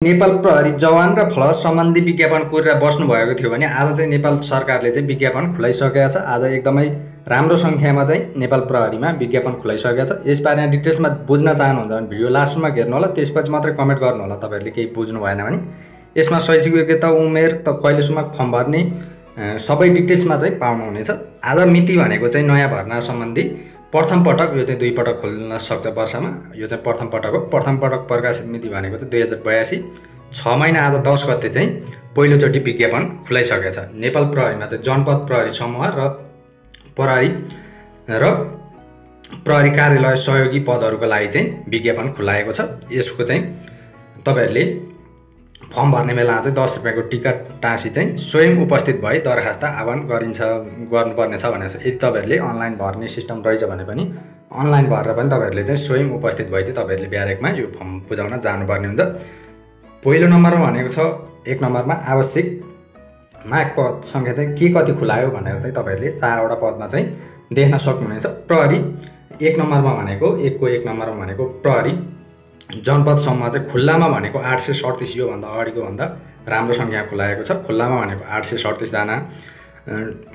नेपाल प्रहरी जवान र फलस सम्बन्धी विज्ञापन कोरेर बस्नुभएको थियो भने आज चाहिँ नेपाल सरकारले चाहिँ विज्ञापन खुलाइसकेको छ। आज एकदमै राम्रो सङ्ख्यामा चाहिँ नेपाल प्रहरीमा विज्ञापन खुलाइसकेको छ। यसबारे डिटेल्समा बुझ्न चाहनुहुन्छ भने भिडियो लास्टमा हेर्नु होला, त्यसपछि मात्रै कमेन्ट गर्नु होला तपाईहरुले केही बुझ्नु भएन भने। यसमा शैक्षिक योग्यता, उमेर, कहिलेसम्म फर्म भर्ने सबै डिटेल्समा चाहिँ पाउनुहुनेछ। आज मिति भनेको चाहिँ नयाँ भर्ना सम्बन्धी प्रथम पटक, यो चाहिँ 2 पटक खोल्न सक्छ वर्षमा, यो चाहिँ प्रथम पटक हो। प्रथम पटक प्रकाशित मिति भनेको चाहिँ 2082, 6 महिना आज 10 गते चाहिँ पहिलोचोटि विज्ञापन खुलाइसकेको छ। नेपाल प्रहरीमा चाहिँ जनपद प्रहरी समूह र प्रहरी कार्यालय सहयोगी पदहरूको लागि चाहिँ विज्ञापन खुलाएको छ। यसको चाहिँ तपाईहरुले फर्म भर्ने बेलामा चाहिँ 10 रुपैयाँको टिकट टाँसी चाहिँ स्वयं उपस्थित भई दरखास्त आह्वान गर्नुपर्नेछ भनेको छ। यदि तपाईहरुले अनलाइन भर्ने सिस्टम रहेछ भने पनि अनलाइन भरेर पनि तपाईहरुले चाहिँ स्वयं उपस्थित भई चाहिँ तपाईहरुले ब्यारेकमा यो फर्म बुझाउन जानुपर्ने हुन्छ। पहिलो नम्बरमा भनेको छ, 1 नम्बरमा आवश्यक माग पद संख्या चाहिँ के कति खुलायो भनेर चाहिँ तपाईहरुले 4 वटा पदमा चाहिँ देख्न सक्नुहुनेछ। प्रहरी 1 नम्बरमा भनेको 1 नम्बरमा भनेको प्रहरी जनपद समूह चाहिँ खुल्लामा भनेको 837, यो भन्दा अगाडिको भन्दा राम्रो संख्या खुलाएको छ। खुल्लामा भनेको 837 जना,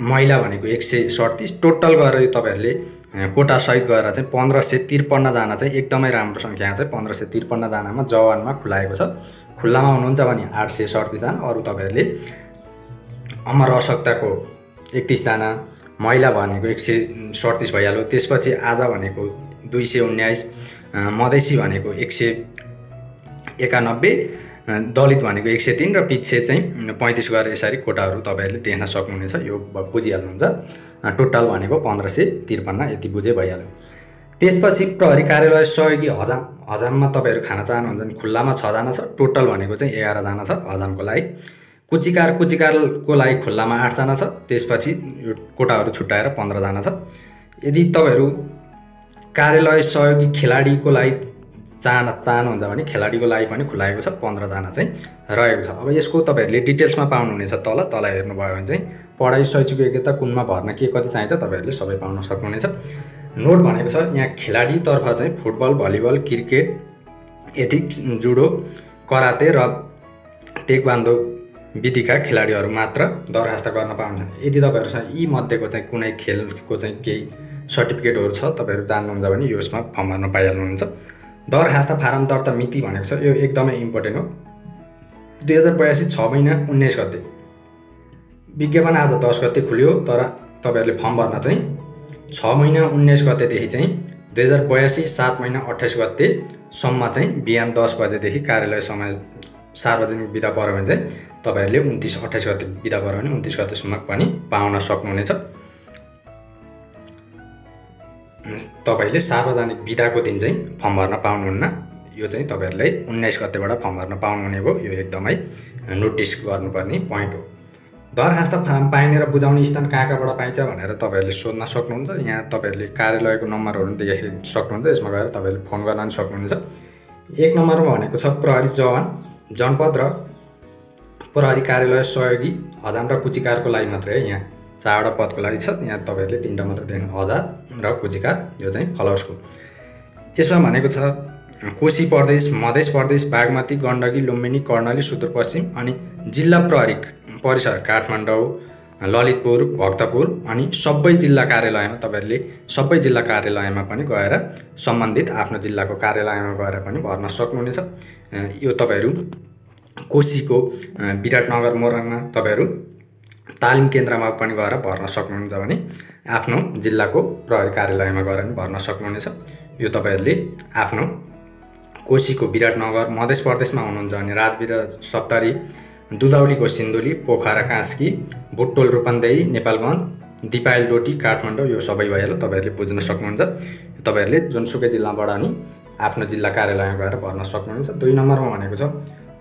महिला भनेको 137, टोटल गरेर तपाईहरुले कोटा सहित गरेर चाहिँ 1553 जना चाहिँ एकदमै राम्रो संख्या चाहिँ 1553 जनामा जवानमा खुलाएको छ। खुल्लामा हुनुहुन्छ भने 837 जना, अरु तपाईहरुले अमर आवश्यकताको 31 जना, महिला भनेको 137 भइहाल्यो। त्यसपछि आज भनेको 219, मधेसी भनेको 191, दलित भनेको 103 र पिच्छे चाहिँ 35 गरेर यसरी कोटाहरू तपाईहरुले देख्न सक्नुहुनेछ। यो बुझिहाल्नुहुन्छ। टोटल भनेको 1553, यति बुझे भइहाल्यो। त्यसपछि प्रहरी कार्यालय सहयोगी हजाममा तपाईहरु खान चाहनुहुन्छ भने खुल्लामा 6 जना छ, टोटल भनेको चाहिँ 11 जना छ हजामको लागि। कुचिकारको लागि खुल्लामा 8 जना छ, त्यसपछि यो कोटाहरू छुट्याएर 15 जना छ। यदि तपाईहरु कार्यालय सहयोगी खेलाडीको लागि चाहनुहुन्छ भने खेलाडीको लागि पनि खुलाएको छ, 15 जना चाहिँ रहेको छ। अब यसको तपाईहरुले डिटेल्समा पाउनुहुनेछ। तल हेर्नुभयो भने चाहिँ पढाइ, शैक्षिक योग्यता, कुनमा भर्न के कति चाहिन्छ तपाईहरुले सबै पाउन सक्नुहुनेछ। नोट भनेको छ, यहाँ खेलाडी तर्फ चाहिँ football, volleyball, cricket, ethics, judo, karate र टेक्वान्डो विधिका खेलाडीहरू मात्र दरखास्त गर्न पाउँछन्। यदि तपाईहरुसँग यी मध्येको चाहिँ कुनै खेलको चाहिँ केही सर्टिफिकेटहरु छ तपाईहरु जान्नुहुन्छ भने यसमा फर्म भर्न पाइहाल्नुहुन्छ। दरखास्त फारम दर्ता मिति भनेको छ, यो एकदमै इम्पोर्टेन्ट हो। 2082, 6 महिना 19 गते विज्ञापन आज 10 गते खुल्यो, तर तपाईहरुले फर्म भर्न चाहिँ 6 महिना 19 गतेदेखि चाहिँ 2082, 7 महिना 28 गते सम्म चाहिँ बिहान 10 बजेदेखि कार्यालय समय सार्वजनिक बिदा पर्यो भने चाहिँ तपाईहरुले 29-28 गते बिदा पर्यो भने 29 गतेसम्म पनि पाउन सक्नुहुनेछ। तपाईले सार्वजनिक बिदाको दिन चाहिँ फर्म भर्न पाउनुहुन्न। यो चाहिँ तपाईहरुले 19 गतेबाट फर्म भर्न पाउनुहुने भयो। यो एकदमै नोटिस गर्नुपर्ने पोइन्ट हो। दरखास्त फारम पाइने र बुझाउने स्थान कहाँबाट पाइन्छ भनेर तपाईहरुले सोध्न सक्नुहुन्छ। यहाँ तपाईहरुले कार्यालयको नम्बरहरु देख्न सक्नुहुन्छ। यसमा गएर तपाईहरुले फोन गर्न पनि सक्नुहुन्छ। 1 नम्बरमा भनेको छ प्रहरी जवान जनपद र प्रहरी कार्यालय सहयोगी हजाम र कुचिकारको लागि मात्रै। यहाँ 4 वटा पदको लागि छ। यहाँ तपाईहरुले 3 टा मात्र देख्नु, हजाम र कुचिकार, यो चाहिँ फलोर्सको। यसमा भनेको छ कोशी प्रदेश, मधेस प्रदेश, बागमती, गण्डकी, लुम्बिनी, कर्णाली, सुदूरपश्चिम अनि जिल्ला प्रहरी परिसर काठमाडौँ, ललितपुर, भक्तपुर अनि सबै जिल्ला कार्यालयमा तपाईहरुले सबै जिल्ला कार्यालयमा पनि गएर सम्बन्धित आफ्नो जिल्लाको कार्यालयमा गएर पनि भर्न सक्नुहुनेछ। यो तपाईहरु कोशीको विराटनगर मोरङमा तपाईहरु तालिम केन्द्रमा पनि गएर भर्न सक्नुहुन्छ भने आफ्नो जिल्लाको प्रहरी कार्यालयमा गएर पनि भर्न सक्नुहुनेछ। यो तपाईहरुले आफ्नो कोशीको विराटनगर, मधेस प्रदेशमा हुनुहुन्छ भने राजवीर सप्तरी, दुधौलीको सिन्धुली, पोखरा कास्की, बुट्टोल रूपन्देही, नेपालगञ्ज, दिपायल डोटी, काठमाडौँ, यो सबै भइहाल्यो। तपाईहरुले बुझ्न सक्नुहुन्छ। तपाईहरुले जुनसुकै जिल्लाबाट नि आफ्नो जिल्ला कार्यालयमा गएर भर्न सक्नुहुन्छ। 2 नम्बरमा भनेको छ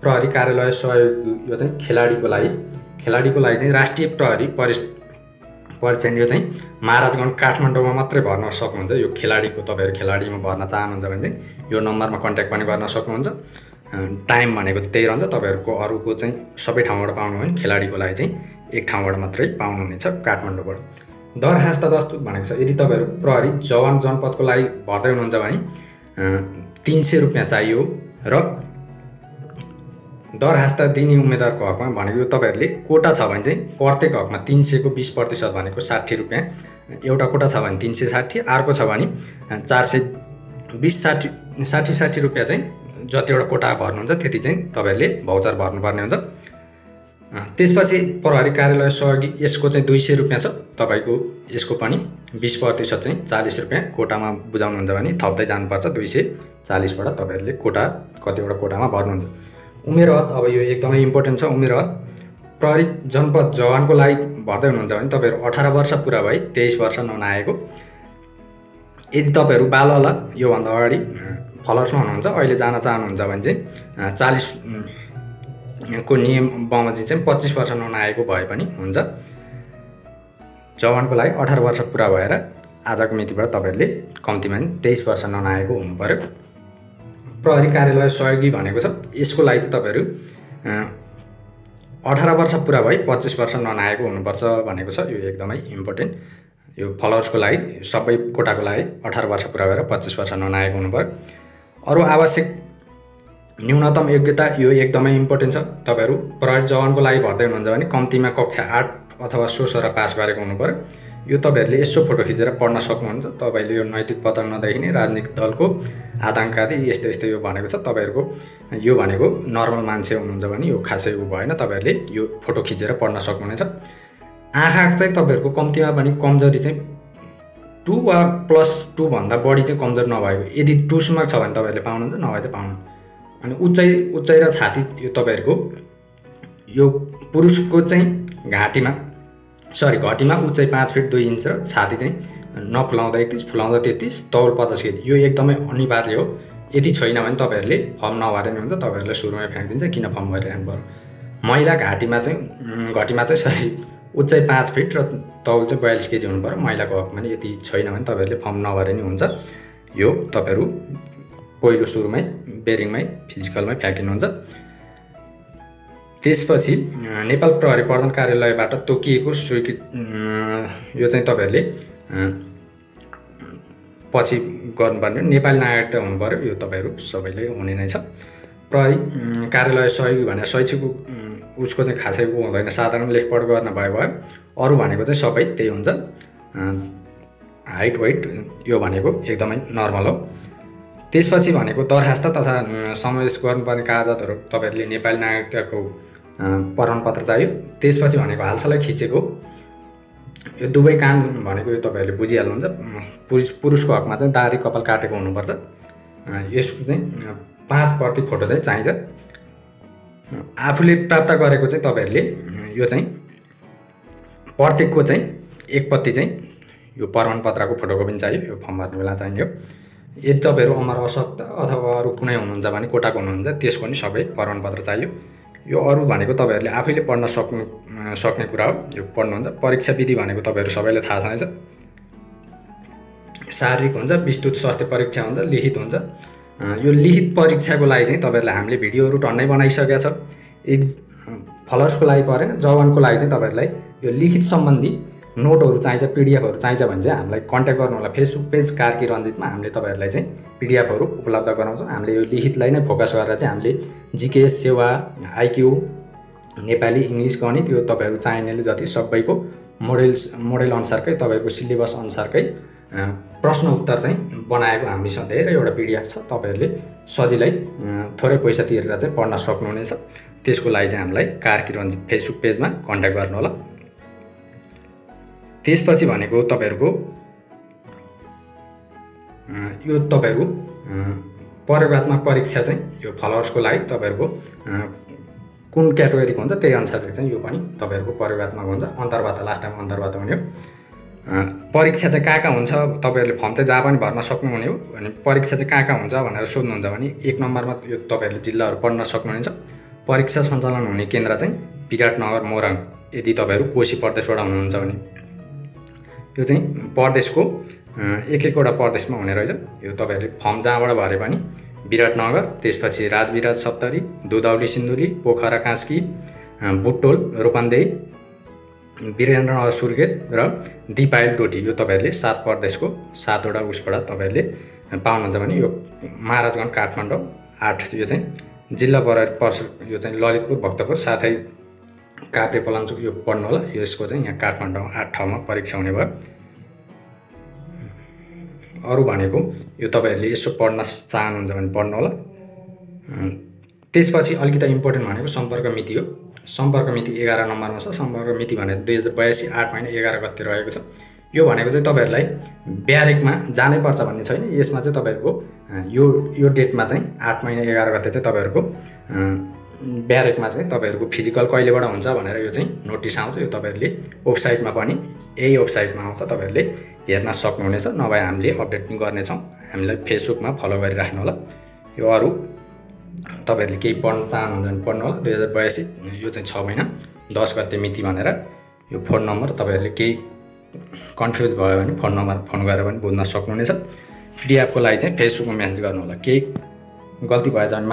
प्रहरी कार्यालय सहयोग, यो चाहिँ खेलाडीको लागि चाहिँ राष्ट्रिय प्रहरी परीक्षा, यो चाहिँ महाराजगञ्ज काठमाडौँमा मात्रै भर्न सक्नुहुन्छ। यो खेलाडीको तपाईहरु खेलाडीमा भर्न चाहनुहुन्छ भने चाहिँ यो नम्बरमा कन्ट्याक्ट पनि गर्न सक्नुहुन्छ। टाइम भनेको त्यही रहन्छ। तपाईहरुको अरुको चाहिँ सबै ठाउँबाट पाउनु भने खेलाडीको लागि चाहिँ एक ठाउँबाट मात्रै पाउनुहुनेछ, काठमाडौँबाट। दरखास्त दस्तुर भनेको छ, यदि तपाईहरु प्रहरी जवान जनपदको लागि भर्दै हुनुहुन्छ भने 300 रुपैयाँ चाहियो र दरखास्त दिने उम्मेदवारको हकमा भनेको यो तपाईँहरूले कोटा छ भने चाहिँ प्रत्येक हकमा 300 को 20% भनेको 60 रुपियाँ, एउटा कोटा छ भने 360, अर्को छ भने 420 60 रुपियाँ चाहिँ जतिवटा कोटा भर्नुहुन्छ त्यति चाहिँ तपाईँहरूले भाउचर भर्नुपर्ने हुन्छ। त्यसपछि प्रहरी कार्यालय सहयोगी यसको चाहिँ 200 रुपियाँ छ तपाईँको, यसको पनि 20% चाहिँ 40 रुपियाँ कोटामा बुझाउनुहुन्छ भने थप्दै जानुपर्छ। 240बाट तपाईँहरूले कोटा कतिवटा कोटामा भर्नुहुन्छ। उमेर हद, अब यो एकदमै इम्पोर्टेन्ट छ। उमेर हद प्रहरी जनपद जवानको लागि भर्दै हुनुहुन्छ भने तपाईँहरू 18 वर्ष पुरा भई 23 वर्ष ननाएको, यदि तपाईँहरू बालवाला योभन्दा अगाडि फलर्समा हुनुहुन्छ अहिले जान चाहनुहुन्छ भने चाहिँ 40 को नियम बमोजिम चाहिँ 25 वर्ष ननाएको भए पनि हुन्छ। जवानको लागि 18 वर्ष पुरा भएर आजको मितिबाट तपाईँहरूले कम्तीमा 23 वर्ष ननाएको हुनु पर्यो। प्रहरी कार्यालय सहयोगी भनेको छ, यसको लागि चाहिँ तपाईँहरू 18 वर्ष पुरा भई 25 वर्ष ननाएको हुनुपर्छ भनेको छ। यो एकदमै इम्पोर्टेन्ट। यो फलोअर्सको लागि सबै कोटाको लागि 18 वर्ष पुरा भएर 25 वर्ष ननाएको हुनु पर्यो। अरू आवश्यक न्यूनतम योग्यता यो एकदमै इम्पोर्टेन्ट छ। तपाईँहरू प्रहरी जवानको लागि भर्दै हुनुहुन्छ भने कम्तीमा कक्षा 8 अथवा 16 पास गरेको हुनु पर्यो। यो तपाईँहरूले यसो फोटो खिचेर पढ्न सक्नुहुन्छ। तपाईँले यो नैतिक पतन नदेखिने राजनीतिक दलको आतङ्कवादी यस्तो यस्तो यो भनेको छ, तपाईँहरूको यो भनेको नर्मल मान्छे हुनुहुन्छ भने यो खासै उ भएन, तपाईँहरूले यो फोटो खिचेर पढ्न सक्नुहुनेछ। आँखा चाहिँ तपाईँहरूको कम्तीमा पनि कमजोरी चाहिँ 2 वा +2 भन्दा बढी चाहिँ कमजोर नभएको, यदि 2 सम्म छ भने तपाईँहरूले पाउनुहुन्छ, नभए चाहिँ पाउनु। अनि उचाइ र छाती यो तपाईँहरूको यो पुरुषको चाहिँ घाँटीमा घटीमा उचाइ 5 फिट 2 इन्च र छाती चाहिँ नफुलाउँदा 31 फुलाउँदा 33, तौल 50 केजी। यो एकदमै अनिवार्य हो। यदि छैन भने तपाईँहरूले फर्म नभरे नि हुन्छ, तपाईँहरूले सुरुमै फ्याँकिदिन्छ, किन फर्म भरिरहनु पर्यो। महिला घटीमा चाहिँ उचाइ 5 फिट र तौल चाहिँ 42 केजी हुनु पर्यो महिलाको हकमा। नि यति छैन भने तपाईँहरूले फर्म नभरे नि हुन्छ। यो तपाईँहरू पहिलो सुरुमै बेरिङमै फिजिकलमै फ्याँकिनुहुन्छ। त्यसपछि नेपाल प्रहरी प्रधान कार्यालयबाट तोकिएको स्वीकृत यो चाहिँ तपाईँहरूले पछि गर्नुपर्ने नेपाली नागरिकता हुनु पर्यो। यो तपाईँहरू सबैले हुने नै छ। प्रहरी कार्यालय सहयोगी भने शैक्षिक उसको चाहिँ खासै हुँदैन, साधारण लेखपढ गर्न भयो। अरू भनेको चाहिँ सबै त्यही हुन्छ। हाइट वेट यो भनेको एकदमै नर्मल हो। त्यसपछि भनेको दरखास्त तथा समावेश गर्नुपर्ने कागजातहरू तपाईँहरूले नेपाली नागरिकताको प्रमाणपत्र चाहियो। त्यसपछि भनेको हालसालै खिचेको यो दुवै कान भनेको यो तपाईँहरूले बुझिहाल्नुहुन्छ। पुरुषको हकमा चाहिँ दाह्री कपाल काटेको हुनुपर्छ। यसको चाहिँ 5 प्रति फोटो चाहिँ चाहिन्छ। आफूले प्राप्त गरेको चाहिँ तपाईँहरूले यो चाहिँ प्रत्येकको चाहिँ 1 प्रति चाहिँ यो प्रमाणपत्रको फोटोको पनि चाहियो। यो फर्म भर्ने बेला चाहियो। यदि तपाईँहरू अमर अशक्त अथवा अरू कुनै हुनुहुन्छ भने कोटाको हुनुहुन्छ त्यसको नि सबै प्रमाणपत्र चाहियो। यो अरू भनेको तपाईँहरूले आफैले पढ्न सक्ने कुरा हो। यो पढ्नुहुन्छ। परीक्षा विधि भनेको तपाईँहरू सबैले थाहा छँदैछ। शारीरिक हुन्छ, विस्तृत स्वास्थ्य परीक्षा हुन्छ, लिखित हुन्छ। यो लिखित परीक्षाको लागि चाहिँ तपाईँहरूलाई हामीले भिडियोहरू टन्नै बनाइसकेका छ। यदि फलोअर्सको लागि परेन, जवानको लागि चाहिँ तपाईँहरूलाई यो लिखित सम्बन्धी नोटहरू चाहिन्छ, पिडिएफहरू चाहिन्छ भने चाहिँ हामीलाई कन्ट्याक्ट गर्नु होला। फेसबुक पेज कार्की रञ्जितमा हामीले तपाईँहरूलाई चाहिँ पिडिएफहरू उपलब्ध गराउँछौँ। हामीले यो लिखितलाई नै फोकस गरेर चाहिँ हामीले जिके, सेवा, आइक्यू, नेपाली, इङ्ग्लिस, गणित यो तपाईँहरू चाहिनेले जति सबैको मोडेल अनुसारकै तपाईँहरूको सिलेबस अनुसारकै प्रश्न उत्तर चाहिँ बनाएको हामीसँग धेरैवटा पिडिएफ छ। तपाईँहरूले सजिलै थोरै पैसा तिरेर चाहिँ पढ्न सक्नुहुनेछ। त्यसको लागि चाहिँ हामीलाई कार्की रञ्जित फेसबुक पेजमा कन्ट्याक्ट गर्नु होला। त्यसपछि भनेको तपाईँहरूको यो तपाईँहरू प्रयोगात्मक परीक्षा चाहिँ यो फलोअर्सको लागि तपाईँहरूको कुन क्याटेगोरीको हुन्छ त्यही अनुसारले चाहिँ यो पनि तपाईँहरूको प्रयोगात्मक हुन्छ। अन्तर्वार्ता लास्ट टाइम अन्तर्वार्ता हुने हो। परीक्षा चाहिँ कहाँ हुन्छ तपाईँहरूले फर्म चाहिँ जहाँ पनि भर्न सक्नुहुने हो। अनि परीक्षा चाहिँ कहाँ हुन्छ भनेर सोध्नुहुन्छ भने 1 नम्बरमा यो तपाईँहरूले जिल्लाहरू पढ्न सक्नुहुनेछ। परीक्षा सञ्चालन हुने केन्द्र चाहिँ विराटनगर, मोरङ यदि तपाईँहरू कोशी प्रदेशबाट हुनुहुन्छ भने। यो चाहिँ प्रदेशको एक-एकवटा प्रदेशमा हुने रहेछ। यो तपाईँहरूले फर्म जहाँबाट भरे पनि विराटनगर, त्यसपछि राजविराज सप्तरी, दुधौली सिन्धुली, पोखरा कास्की, बुटोल, रूपन्देही, वीरेन्द्रनगर सुर्खेत र दिपायल टोटी यो तपाईँहरूले 7 प्रदेशको 7वटा उसबाट तपाईँहरूले पाउनुहुन्छ भने यो महाराजगञ्ज, काठमाडौँ 8 यो चाहिँ जिल्ला परिषद यो चाहिँ ललितपुर, भक्तपुर साथै काभ्रे, पलाञ्चोक यो पढ्नु होला। यसको चाहिँ यहाँ काठमाडौँ 8 ठाउँमा परीक्षा हुने भयो। अरू भनेको यो तपाईँहरूले यसो पढ्न चाहनुहुन्छ भने पढ्नु होला। त्यसपछि अलिकति इम्पोर्टेन्ट भनेको सम्पर्क मिति हो। सम्पर्क मिति 11 नम्बरमा छ। सम्पर्क मिति भनेको 2082 8 महिना 11 गते रहेको छ। यो भनेको चाहिँ तपाईँहरूलाई ब्यारेकमा जानै पर्छ भन्ने छैन। यसमा चाहिँ तपाईँहरूको यो डेटमा चाहिँ 8 महिना 11 गते चाहिँ तपाईँहरूको ब्यारेकमा चाहिँ तपाईँहरूको फिजिकल कहिलेबाट हुन्छ भनेर यो चाहिँ नोटिस आउँछ। यो तपाईँहरूले वेबसाइटमा पनि यही वेबसाइटमा आउँछ, तपाईँहरूले हेर्न सक्नुहुनेछ। नभए हामीले अपडेट पनि गर्नेछौँ। हामीलाई फेसबुकमा फलो गरिराख्नु होला। यो अरू तपाईँहरूले केही पढ्न चाहनुहुन्छ भने पढ्नु होला। 2082 यो चाहिँ 6 महिना 10 गते मिति भनेर यो फोन नम्बर तपाईँहरूले केही कन्फ्युज भयो भने फोन गरेर पनि बुझ्न सक्नुहुनेछ। पिडिएफको लागि चाहिँ फेसबुकमा मेसेज गर्नु होला। केही गल्ती भएछ भने